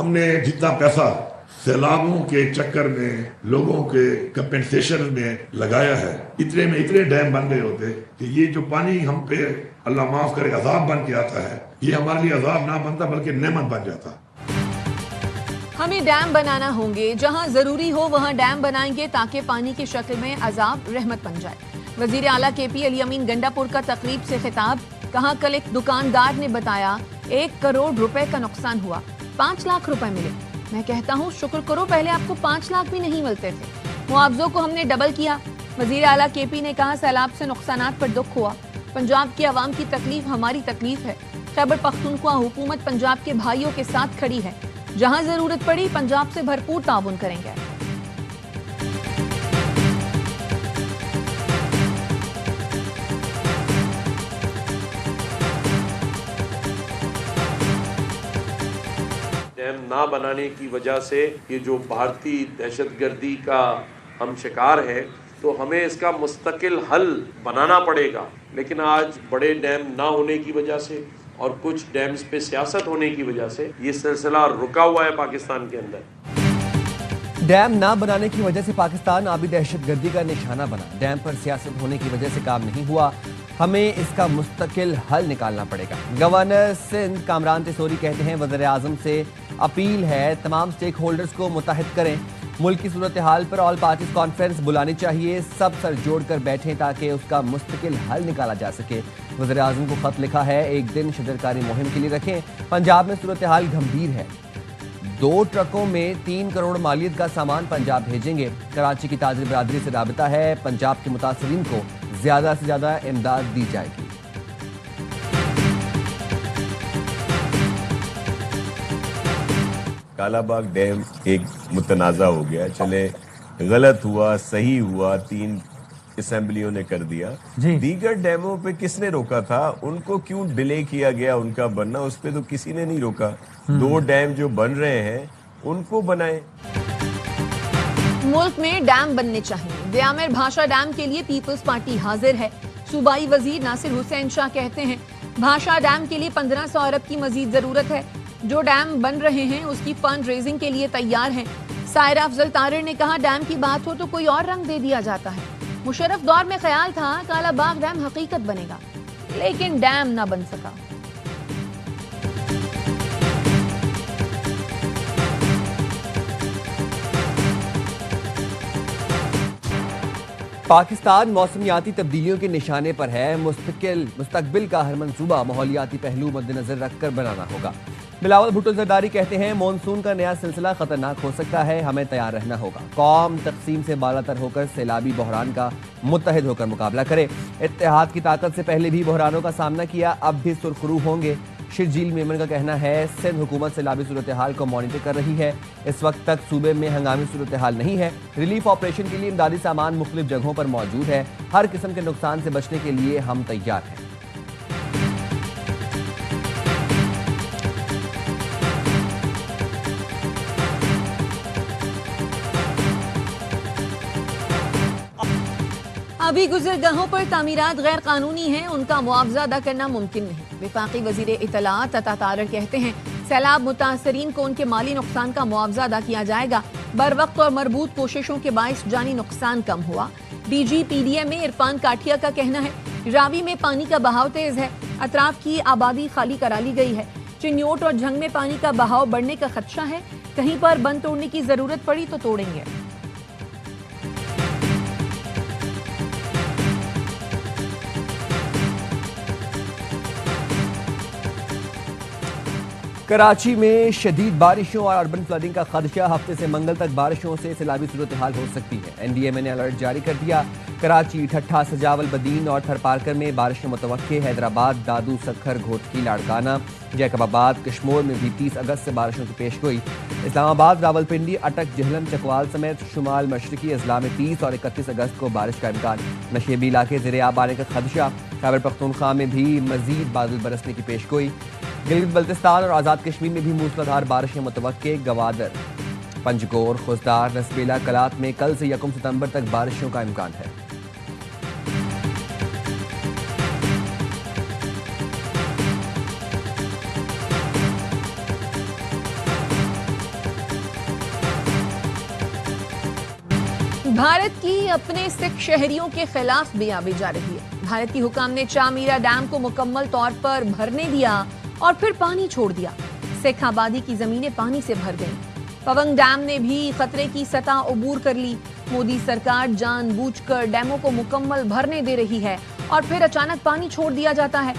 ہم نے جتنا پیسہ سیلابوں کے چکر میں لوگوں کے کمپنسیشن میں لگایا ہے، اتنے میں اتنے ڈیم بن گئے ہوتے کہ یہ جو پانی ہم پہ اللہ معاف کرے عذاب بن کے آتا ہے، یہ ہمارے لیے عذاب نہ بنتا بلکہ نعمت بن جاتا۔ ہمیں ڈیم بنانا ہوں گے، جہاں ضروری ہو وہاں ڈیم بنائیں گے تاکہ پانی کی شکل میں عذاب رحمت بن جائے۔ وزیر اعلیٰ کے پی علی امین گنڈا پور کا تقریب سے خطاب، کہا کل ایک دکاندار نے بتایا 1 کروڑ روپے کا نقصان ہوا، 5 لاکھ روپے ملے۔ میں کہتا ہوں شکر کرو، پہلے آپ کو 5 لاکھ بھی نہیں ملتے تھے، معاوضوں کو ہم نے ڈبل کیا۔ وزیر اعلیٰ کے پی نے کہا سیلاب سے نقصانات پر دکھ ہوا، پنجاب کی عوام کی تکلیف ہماری تکلیف ہے۔ خیبر پختونخوا حکومت پنجاب کے بھائیوں کے ساتھ کھڑی ہے، جہاں ضرورت پڑی پنجاب سے بھرپور تعاون کریں گے۔ ڈیم نہ بنانے کی وجہ سے یہ جو بھارتی دہشت گردی کا ہم شکار ہے، تو ہمیں اس کا مستقل حل بنانا پڑے گا۔ لیکن آج بڑے ڈیم نہ ہونے کی وجہ سے اور کچھ ڈیمز پہ سیاست ہونے کی وجہ سے یہ سلسلہ رکا ہوا ہے پاکستان کے اندر۔ ڈیم نہ بنانے کی وجہ سے پاکستان آبی دہشت گردی کا نشانہ بنا، ڈیم پر سیاست ہونے کی وجہ سے کام نہیں ہوا، ہمیں اس کا مستقل حل نکالنا پڑے گا۔ گورنر سندھ کامران تیسوری کہتے ہیں وزیر اعظم سے اپیل ہے تمام سٹیک ہولڈرز کو متحد کریں، ملک کی صورتحال پر آل پارٹیز کانفرنس بلانی چاہیے، سب سر جوڑ کر بیٹھیں تاکہ اس کا مستقل حل نکالا جا سکے۔ وزیر اعظم کو خط لکھا ہے، 1 دن شجرکاری مہم کے لیے رکھیں، پنجاب میں صورتحال گھمبیر ہے، 2 ٹرکوں میں 3 کروڑ مالیت کا سامان پنجاب بھیجیں گے۔ کراچی کی تاجر برادری سے رابطہ ہے، پنجاب کے متاثرین کو زیادہ سے زیادہ امداد دی جائے گی۔ کالا باغ ڈیم ایک متنازع ہو گیا، چلے غلط ہوا صحیح ہوا، 3 اسمبلیوں نے کر دیا، دیگر ڈیموں پہ کس نے روکا تھا؟ ان کو کیوں ڈیلے کیا گیا ان کا بننا؟ اس پہ تو کسی نے نہیں روکا۔ 2 ڈیم جو بن رہے ہیں ان کو بنائیں۔ ملک میں ڈیم بننے چاہیے، دیامر بھاشا ڈیم کے لیے پیپلز پارٹی حاضر ہے۔ صوبائی وزیر ناصر حسین شاہ کہتے ہیں بھاشا ڈیم کے لیے 1500 ارب کی مزید ضرورت ہے، جو ڈیم بن رہے ہیں اس کی فنڈ ریزنگ کے لیے تیار ہیں۔ سائرہ افضل طارر نے کہا ڈیم کی بات ہو تو کوئی اور رنگ دے دیا جاتا ہے، مشرف دور میں خیال تھا کالا باغ ڈیم حقیقت بنے گا، لیکن ڈیم نہ بن سکا۔ پاکستان موسمیاتی تبدیلیوں کے نشانے پر ہے، مستقبل کا ہر منصوبہ ماحولیاتی پہلو مد نظر رکھ کر بنانا ہوگا۔ بلاول بھٹو زرداری کہتے ہیں مونسون کا نیا سلسلہ خطرناک ہو سکتا ہے، ہمیں تیار رہنا ہوگا، قوم تقسیم سے بالا تر ہو کر سیلابی بحران کا متحد ہو کر مقابلہ کرے۔ اتحاد کی طاقت سے پہلے بھی بحرانوں کا سامنا کیا، اب بھی سرخرو ہوں گے۔ شرجیل میمن کا کہنا ہے سندھ حکومت سیلابی صورتحال کو مانیٹر کر رہی ہے، اس وقت تک صوبے میں ہنگامی صورتحال نہیں ہے، ریلیف آپریشن کے لیے امدادی سامان مختلف جگہوں پر موجود ہے، ہر قسم کے نقصان سے بچنے کے لیے ہم تیار ہیں۔ ابھی گزرگاہوں پر تعمیرات غیر قانونی ہیں، ان کا معاوضہ ادا کرنا ممکن نہیں۔ وفاقی وزیر اطلاعات عطا طارر کہتے ہیں سیلاب متاثرین کو ان کے مالی نقصان کا معاوضہ ادا کیا جائے گا، بر وقت اور مربوط کوششوں کے باعث جانی نقصان کم ہوا۔ D G P D M میں عرفان کاٹھیا کا کہنا ہے راوی میں پانی کا بہاؤ تیز ہے، اطراف کی آبادی خالی کرا لی گئی ہے، چنیوٹ اور جھنگ میں پانی کا بہاؤ بڑھنے کا خدشہ ہے، کہیں پر بند توڑنے کی ضرورت پڑی تو توڑیں گے۔ کراچی میں شدید بارشوں اور اربن فلڈنگ کا خدشہ، ہفتے سے منگل تک بارشوں سے سیلابی صورتحال ہو سکتی ہے، این ڈی ایم اے نے الرٹ جاری کر دیا۔ کراچی، ٹھٹھہ، سجاول، بدین اور تھر پارکر میں بارشیں متوقع، حیدرآباد، دادو، سکھر، گھوٹکی، لاڑکانہ، جیکب آباد، کشمور میں بھی 30 اگست سے بارشوں کی پیشگوئی۔ اسلام آباد، راولپنڈی، اٹک، جہلم، چکوال سمیت شمال مشرقی اضلاع میں 30 اور 31 اگست کو بارش کا امکان، نشیبی علاقے زیر آب آنے کا خدشہ۔ خیبر پختونخوا میں بھی مزید بادل برسنے کی پیشگوئی۔ گلگت بلتستان اور آزاد کشمیر میں بھی موسلادھار بارشیں متوقع، گوادر، پنجگور، خوزدار، نسبیلا، کلات میں کل سے 1 ستمبر تک بارشوں کا امکان ہے۔ بھارت کی اپنے سکھ شہریوں کے خلاف بھی آبی جا رہی ہے۔ بھارت کی حکام نے چامیرا ڈیم کو مکمل طور پر بھرنے دیا اور پھر پانی چھوڑ دیا۔ سکھ آبادی کی زمینیں پانی سے بھر گئیں۔ پونگ ڈیم نے بھی خطرے کی سطح عبور کر لی۔ مودی سرکار جان بوجھ کر ڈیموں کو مکمل بھرنے دے رہی ہے اور پھر اچانک پانی چھوڑ دیا جاتا ہے۔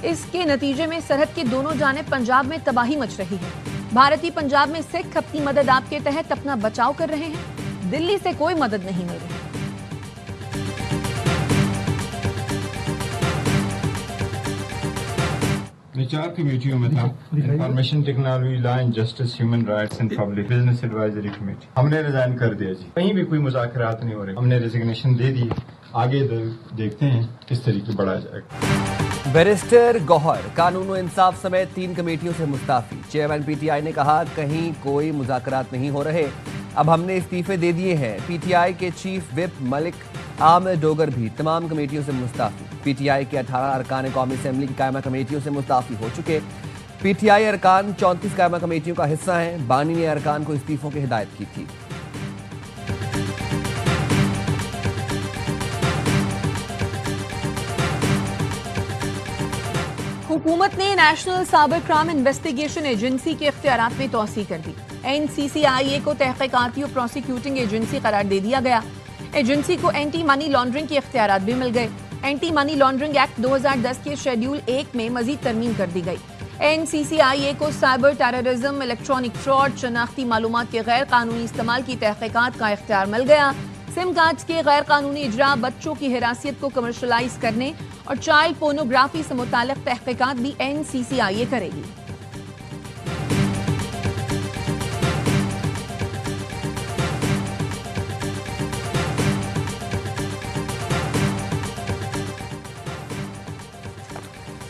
اس کے نتیجے میں سرحد کے دونوں جانب پنجاب میں تباہی مچ رہی ہے۔ بھارتی پنجاب میں سکھ اپنی مدد آپ کے تحت اپنا بچاؤ کر رہے ہیں۔ دلی سے کوئی مدد نہیں مل رہی۔ میں 4 کمیٹیوں میں تھا، information technology, law and justice, human rights and public business advisory committee. ہم نے ریزائن کر دیا جی، کہیں بھی کوئی مذاکرات نہیں ہو رہے، ہم نے ریزگنیشن دے دی۔ آگے دیکھتے ہیں کس طریقے بڑھایا جائے گا۔ بیرسٹر گوہر قانون و انصاف سمیت 3 کمیٹیوں سے مستعفی۔ چیئرمین پی ٹی آئی نے کہا کہیں کوئی مذاکرات نہیں ہو رہے، اب ہم نے استعفے دے دیے ہیں۔ پی ٹی آئی کے چیف وپ ملک عامر ڈوگر بھی تمام کمیٹیوں سے مستعفی۔ پی ٹی آئی کے 18 ارکان قومی اسمبلی کی قائمہ کمیٹیوں سے مستعفی ہو چکے۔ پی ٹی آئی ارکان 34 قائمہ کمیٹیوں کا حصہ ہیں۔ بانی نے ارکان کو استعفوں کی ہدایت کی تھی۔ حکومت نے national cyber crime investigation agency کے اختیارات میں توسیع کر دی۔ این سی سی آئی اے کو تحقیقاتی اور پروسیکیوٹنگ ایجنسی قرار دے دیا گیا۔ ایجنسی کو اینٹی منی لانڈرنگ کے اختیارات بھی مل گئے۔ اینٹی منی لانڈرنگ ایکٹ 2010 کے شیڈیول 1 میں مزید ترمیم کر دی گئی۔ این سی سی آئی اے کو سائبر ٹیررزم، الیکٹرانک فراڈ، شناختی معلومات کے غیر قانونی استعمال کی تحقیقات کا اختیار مل گیا۔ سم کارڈز کے غیر قانونی اجرا، بچوں کی ہراسیت کو کمرشلائز کرنے اور چائلڈ پورنوگرافی سے متعلق تحقیقات بھی این سی سی آئی اے کرے گی۔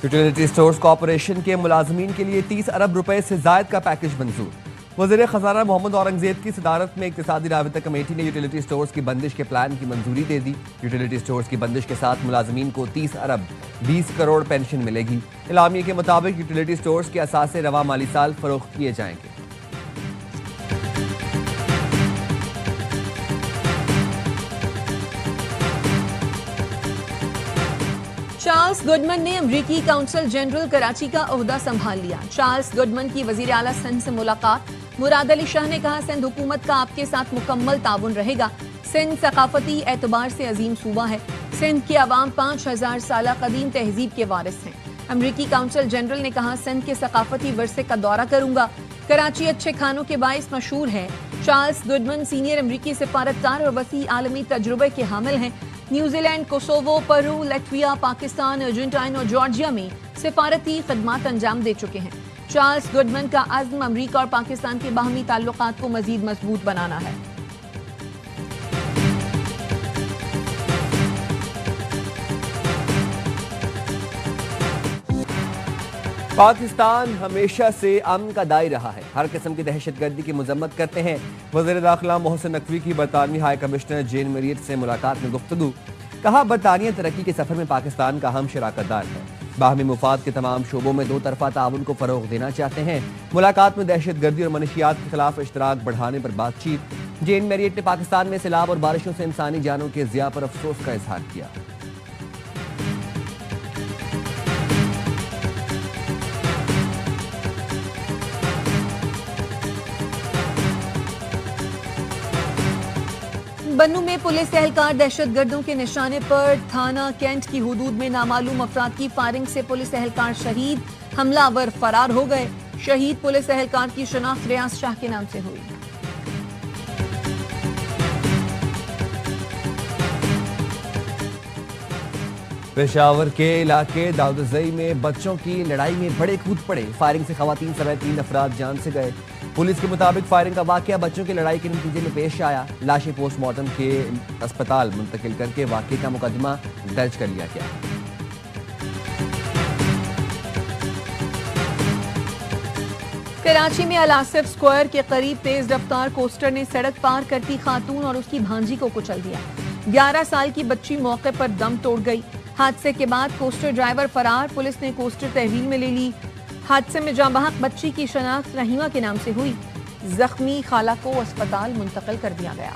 یوٹیلیٹی سٹورز کارپوریشن کے ملازمین کے لیے 30 ارب روپے سے زائد کا پیکج منظور۔ وزیر خزانہ محمد اورنگزیب کی صدارت میں اقتصادی رابطہ کمیٹی نے یوٹیلیٹی سٹورز کی بندش کے پلان کی منظوری دے دی۔ یوٹیلیٹی سٹورز کی بندش کے ساتھ ملازمین کو 30 ارب 20 کروڑ پینشن ملے گی۔ اعلامیے کے مطابق یوٹیلیٹی سٹورز کے اثاثے رواں مالی سال فروخت کیے جائیں گے۔ چارلس گڈمن نے امریکی کونسل جنرل کراچی کا عہدہ سنبھال لیا۔ چارلس گڈمن کی وزیر اعلیٰ سندھ سے ملاقات۔ مراد علی شاہ نے کہا سندھ حکومت کا آپ کے ساتھ مکمل تعاون رہے گا۔ سندھ ثقافتی اعتبار سے عظیم صوبہ ہے۔ سندھ کے عوام 5000 سالہ قدیم تہذیب کے وارث ہیں۔ امریکی کونسل جنرل نے کہا سندھ کے ثقافتی ورثے کا دورہ کروں گا۔ کراچی اچھے کھانوں کے باعث مشہور ہے۔ چارلس گڈمن سینئر امریکی سفارتکار اور وسیع عالمی تجربے کے حامل ہیں۔ نیوزی لینڈ، کوسوو، پیرو، لیٹویا، پاکستان، ارجنٹائن اور جارجیا میں سفارتی خدمات انجام دے چکے ہیں۔ چارلس گڈمن کا عزم امریکہ اور پاکستان کے باہمی تعلقات کو مزید مضبوط بنانا ہے۔ پاکستان ہمیشہ سے امن کا دائی رہا ہے، ہر قسم کی دہشت گردی کی مذمت کرتے ہیں۔ وزیر داخلہ محسن نقوی کی برطانوی ہائی کمشنر جین میریٹ سے ملاقات میں گفتگو۔ کہا برطانیہ ترقی کے سفر میں پاکستان کا اہم شراکت دار ہے، باہمی مفاد کے تمام شعبوں میں دو طرفہ تعاون کو فروغ دینا چاہتے ہیں۔ ملاقات میں دہشت گردی اور منشیات کے خلاف اشتراک بڑھانے پر بات چیت۔ جین میریٹ نے پاکستان میں سیلاب اور بارشوں سے انسانی جانوں کے ضیاع پر افسوس کا اظہار کیا۔ بنوں میں پولیس اہلکار دہشت گردوں کے نشانے پر تھانہ کینٹ کی حدود میں نامعلوم افراد کی فائرنگ سے پولیس اہلکار شہید، حملہ آور فرار ہو گئے۔ شہید پولیس اہلکار کی شناخت ریاض شاہ کے نام سے ہوئی۔ پشاور کے علاقے داؤدزئی میں بچوں کی لڑائی میں بڑے کود پڑے، فائرنگ سے خواتین سمیت 3 افراد جان سے گئے۔ پولیس کے مطابق فائرنگ کا واقعہ بچوں کی لڑائی کے نتیجے میں پیش آیا۔ لاشیں پوسٹ مارٹم کے اسپتال منتقل کر کے واقعے کا مقدمہ درج کر لیا گیا۔ کراچی میں الآصف سکوائر کے قریب تیز رفتار کوسٹر نے سڑک پار کرتی خاتون اور اس کی بھانجی کو کچل دیا۔ 11 سال کی بچی موقع پر دم توڑ گئی۔ حادثے کے بعد کوسٹر ڈرائیور فرار، پولیس نے کوسٹر تحویل میں لے لی۔ حادثے میں جاں بحق بچی کی شناخت رحیمہ کے نام سے ہوئی۔ زخمی خالہ کو اسپتال منتقل کر دیا گیا۔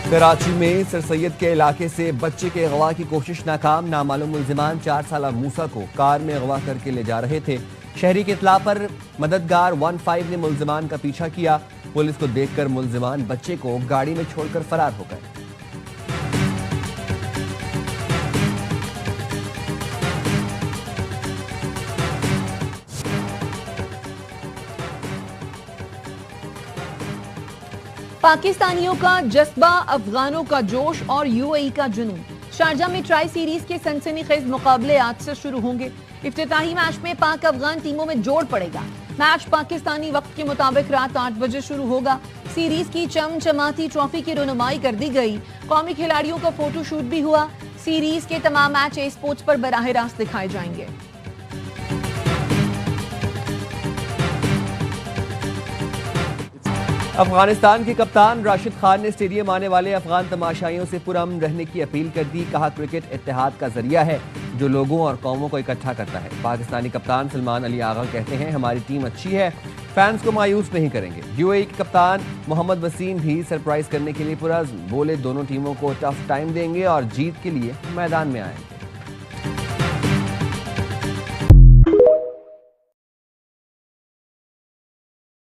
کراچی میں سر سید کے علاقے سے بچے کے اغوا کی کوشش ناکام، نامعلوم ملزمان 4 سالہ موسیٰ کو کار میں اغوا کر کے لے جا رہے تھے۔ شہری کی اطلاع پر مددگار 15 نے ملزمان کا پیچھا کیا، پولیس کو دیکھ کر ملزمان بچے کو گاڑی میں چھوڑ کر فرار ہو گئے۔ پاکستانیوں کا جذبہ، افغانوں کا جوش اور یو اے ای کا جنون۔ شارجہ میں ٹرائی سیریز کے سنسنی خیز مقابلے آج سے شروع ہوں گے۔ افتتاحی میچ میں پاک افغان ٹیموں میں جوڑ پڑے گا۔ میچ پاکستانی وقت کے مطابق رات 8 بجے شروع ہوگا۔ سیریز کی چمچماتی ٹرافی کی رونمائی کر دی گئی، قومی کھلاڑیوں کا فوٹو شوٹ بھی ہوا۔ سیریز کے تمام میچ اے اسپورٹس پر براہ راست دکھائے جائیں گے۔ افغانستان کے کپتان راشد خان نے اسٹیڈیم آنے والے افغان تماشائیوں سے پرامن رہنے کی اپیل کر دی، کہا کرکٹ اتحاد کا ذریعہ ہے جو لوگوں اور قوموں کو اکٹھا کرتا ہے۔ پاکستانی کپتان سلمان علی آغا کہتے ہیں ہماری ٹیم اچھی ہے، فینس کو مایوس نہیں کریں گے۔ یو اے ای کے کپتان محمد وسیم بھی سرپرائز کرنے کے لیے پرعزم، بولے دونوں ٹیموں کو ٹف ٹائم دیں گے اور جیت کے لیے میدان میں آئیں گے۔